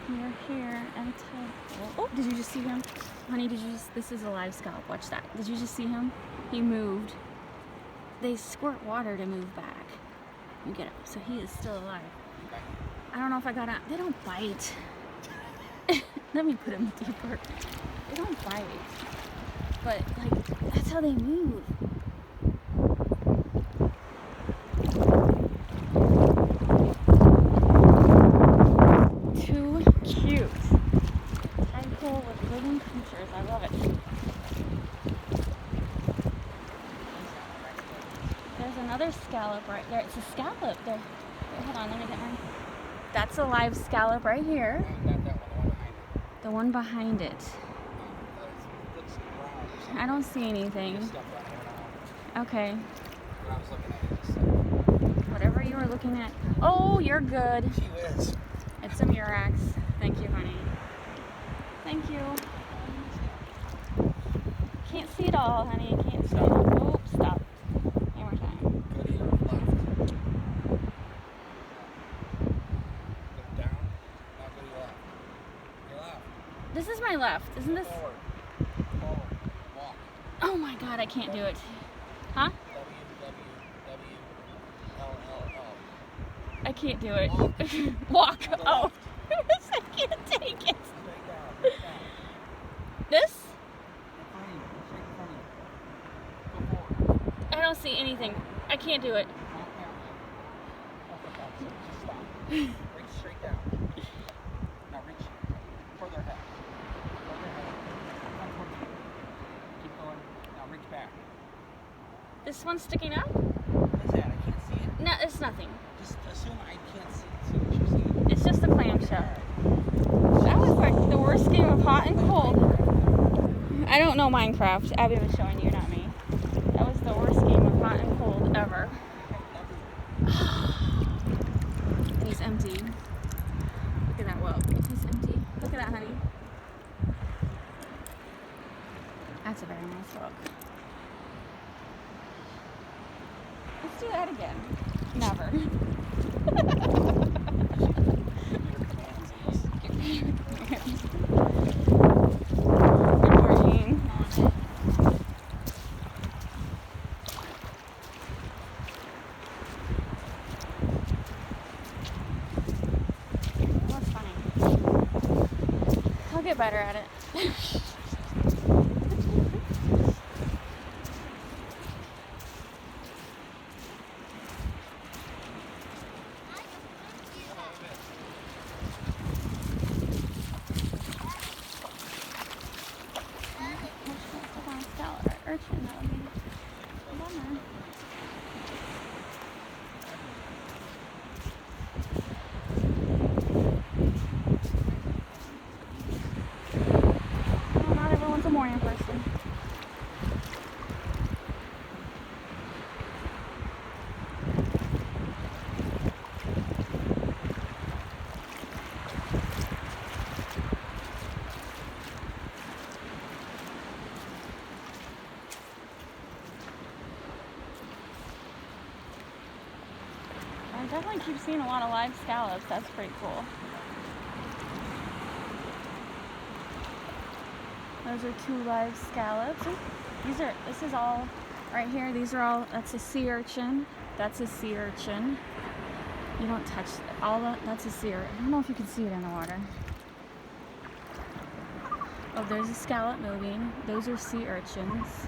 We're here until... Oh, did you just see him? Honey, did you just... This is a live scallop. Watch that. Did you just see him? He moved. They squirt water to move back. You get it. So he is still alive. I don't know if I got out. They don't bite. Let me put him deeper. They don't bite. But, like, that's how they move. Too cute. Tide pool with living creatures. I love it. There's another scallop right there. It's a scallop there. Wait, hold on, let me get mine. That's a live scallop right here. The one behind it. I don't see anything. Okay. Whatever you were looking at. Oh, you're good. It's a Murex. Thank you, honey. Thank you. Can't see it all, honey. Can't see it all. Oh, stop. One more time. This is my left. Isn't this? Oh my God, I can't do it. Huh? I can't do it. Walk. Oh. I can't take it. This? I don't see anything. I can't do it. Reach straight down. Now reach further ahead. Further ahead. Come toward me. Keep going. Now reach back. This one's sticking up? What is that? I can't see it. No, it's nothing. Just assume I can't see what you're seeing. It's just a clamshell. That was like the worst game of hot and cold. I don't know Minecraft. Abby was showing you, not me. That was the worst game of hot and cold ever. And he's empty. Look at that well. He's empty. Look at that, honey. That's a very nice look. Let's do that again. Never. Good morning. That's funny. I'll get better at it. Urchin, that would be a bummer. Well, not everyone's a morning person. I definitely keep seeing a lot of live scallops. That's pretty cool. Those are 2 live scallops. This is all right here. These are all, that's a sea urchin. That's a sea urchin. You don't touch all that. That's a sea urchin. I don't know if you can see it in the water. Oh, there's a scallop moving. Those are sea urchins.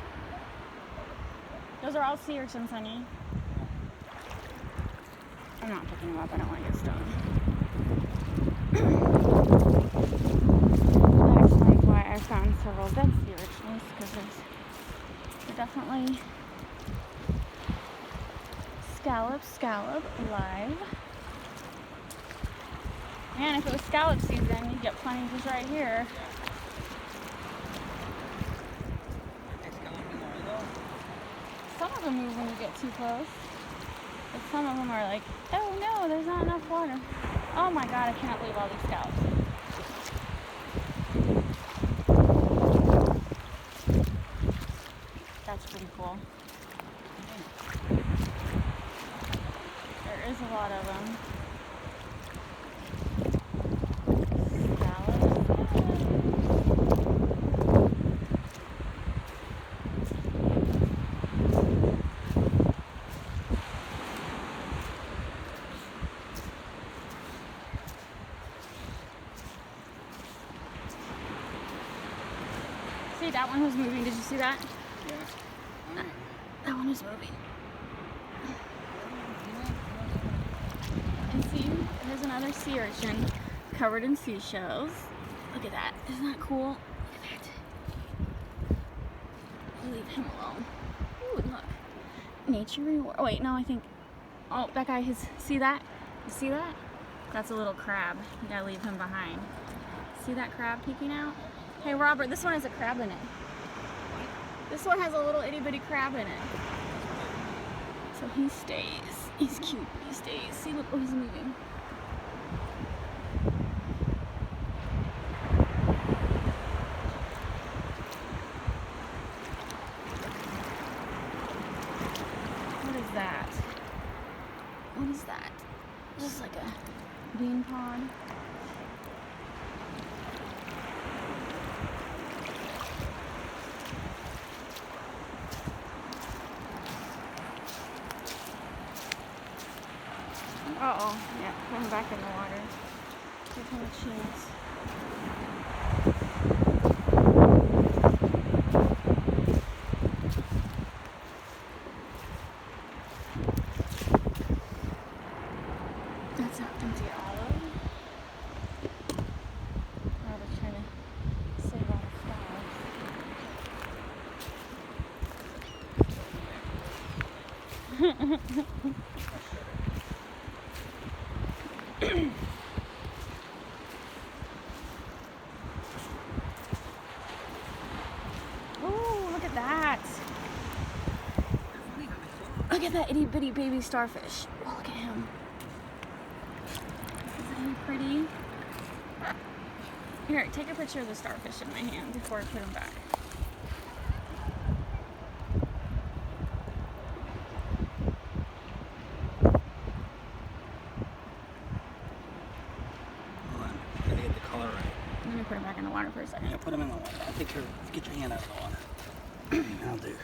Those are all sea urchins, honey. I'm not picking them up. I don't want to get stoned. That explains why I found several dead sea urchins, because they're definitely scallop live. Man, if it was scallop season, you'd get plenty just right here. Some of them move when you get too close. But some of them are like, oh no, there's not enough water. Oh my God, I cannot believe all these scallops. That's pretty cool. There is a lot of them. See, that one was moving. Did you see that? Yeah. That one was moving. And see, there's another sea urchin covered in seashells. Look at that. Isn't that cool? Look at that. Leave him alone. Ooh, and look. Nature reward. Oh, wait, no, I think. Oh, that guy is. See that? You see that? That's a little crab. You gotta leave him behind. See that crab peeking out? Hey, Robert, this one has a crab in it. This one has a little itty bitty crab in it. So he stays. He's cute, but he stays. See, look, oh, he's moving. What is that? What is that? Just like a bean pod. Uh-oh, yeah, put him back in the water. Give him a chance. That's an empty olive. Robert's trying to save all the flowers. Oh, look at that. Look at that itty bitty baby starfish. Oh, look at him. Isn't he pretty? Here, take a picture of the starfish in my hand before I put him back. Let me put him back in the water for a second. Yeah, put him in the water. I'll take care of, get your hand out of the water. I'll do.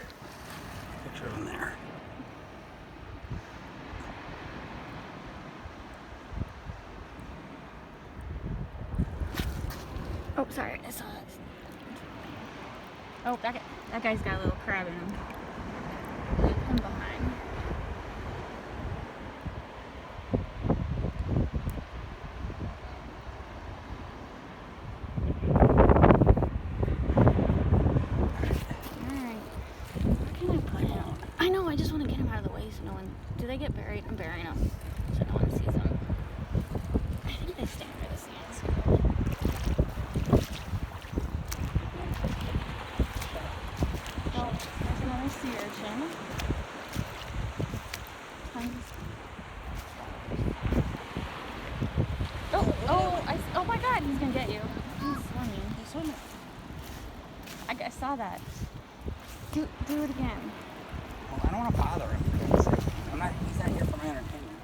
Picture of him there. Oh, sorry, I saw it. Oh, that guy's got a little crab in him. Leave him behind. I just want to get him out of the way so no one... Do they get buried? I'm burying them so no one sees them. I think they stay under the sands. Oh, there's another sea urchin. Oh my god, he's going to get you. He's swimming. He's swimming. I saw that. Do it again. Well, I don't want to bother him. He's not here for my entertainment.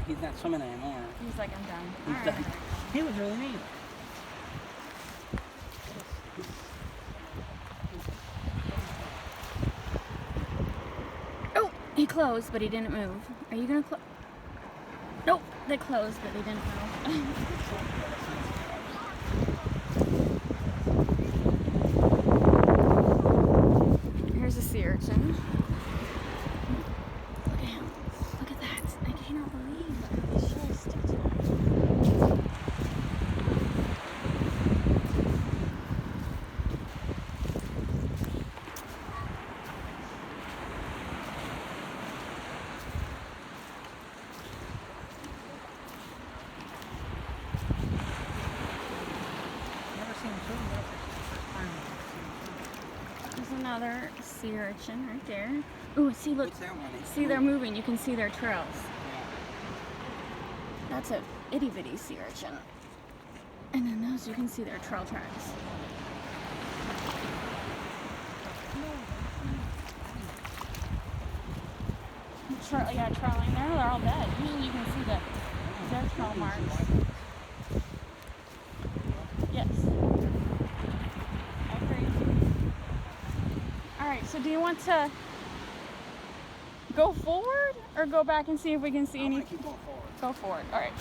He's not swimming anymore. He's like, I'm done. He's done. He was really neat. Oh, he closed, but he didn't move. Are you going to close? Nope, they closed, but they didn't move. Here's a sea urchin. Look at him. Look at that. I cannot believe his shells stick to him. Never seen him swim. That's the first time I've seen him swim. There's another sea urchin right there. Ooh, see, look. What's that one? See, they're moving. You can see their trails. Yeah. That's a itty bitty sea urchin. And then those, you can see their trail tracks. Yeah, trailing there. They're all dead. Usually you can see their trail marks. Yes. I agree. Alright, so do you want to go forward or go back and see if we can see I any? want to keep going forward. Go forward. Alright.